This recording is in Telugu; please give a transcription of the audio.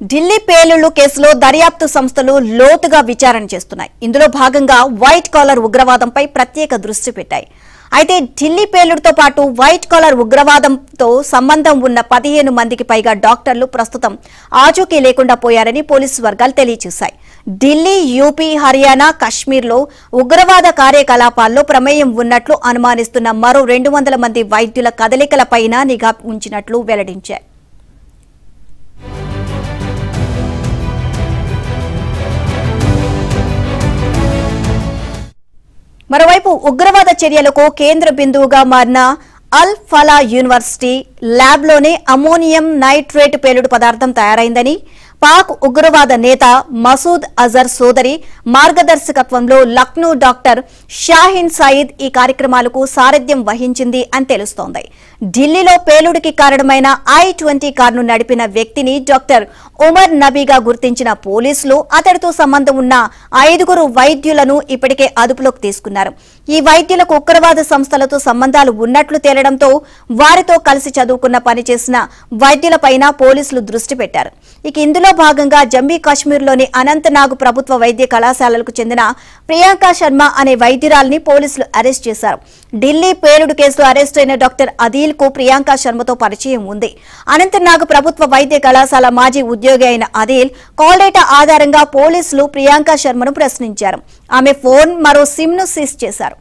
ఢిల్లీ పేలుళ్లు కేసులో దర్యాప్తు సంస్థలు లోతుగా విచారణ చేస్తున్నాయి. ఇందులో భాగంగా వైట్ కాలర్ ఉగ్రవాదంపై ప్రత్యేక దృష్టి పెట్టాయి. అయితే ఢిల్లీ పేలుడుతో పాటు వైట్ కాలర్ ఉగ్రవాదంతో సంబంధం ఉన్న 15 మందికి పైగా డాక్టర్లు ప్రస్తుతం ఆచూకీ లేకుండా పోయారని పోలీసు వర్గాలు తెలియజేశాయి. ఢిల్లీ, యూపీ, హర్యానా, కశ్మీర్లో ఉగ్రవాద కార్యకలాపాల్లో ప్రమేయం ఉన్నట్లు అనుమానిస్తున్న మరో 200 మంది వైద్యుల కదలికలపైన నిఘా ఉంచినట్లు వెల్లడించాయి. మరోవైపు ఉగ్రవాద చర్యలకు కేంద్ర బిందువుగా మారిన అల్ ఫలా యూనివర్సిటీ ల్యాబ్లోనే అమోనియం నైట్రేట్ పేలుడు పదార్థం తయారైందని పాక్ ఉగ్రవాద నేత మసూద్ అజర్ సోదరి మార్గదర్శకత్వంలో లక్నో డాక్టర్ షాహిన్ సయీద్ ఈ కార్యక్రమాలకు సారథ్యం వహించింది అని తెలుస్తోంది. ఢిల్లీలో పేలుడికి కారణమైన I-20 కారును నడిపిన వ్యక్తిని డాక్టర్ ఉమర్ నబీగా గుర్తించిన పోలీసులు అతడితో సంబంధం ఉన్న 5 వైద్యులను ఇప్పటికే అదుపులోకి తీసుకున్నారు. ఈ వైద్యులకు ఉగ్రవాద సంస్థలతో సంబంధాలు ఉన్నట్లు తేలడంతో వారితో కలిసి చదువుకున్న పనిచేసిన వైద్యులపైన పోలీసులు దృష్టి పెట్టారు. ఇక ఇందులో భాగంగా జమ్మూ కాశ్మీర్లోని అనంతనాగ్ ప్రభుత్వ వైద్య కళాశాలకు చెందిన ప్రియాంక శర్మ అనే వైద్యురాలిని పోలీసులు అరెస్ట్ చేశారు. ఢిల్లీ పేలుడు కేసులో అరెస్ట్ అయిన డాక్టర్ అదీల్ కు ప్రియాంక శర్మతో పరిచయం ఉంది. అనంతనాగ్ ప్రభుత్వ వైద్య కళాశాల మాజీ ఉద్యోగి అయిన అదీల్ కాల్ డేటా ఆధారంగా పోలీసులు ప్రియాంక శర్మను ప్రశ్నించారు. ఆమె ఫోన్, మరో సిమ్ ను సీజ్ చేశారు.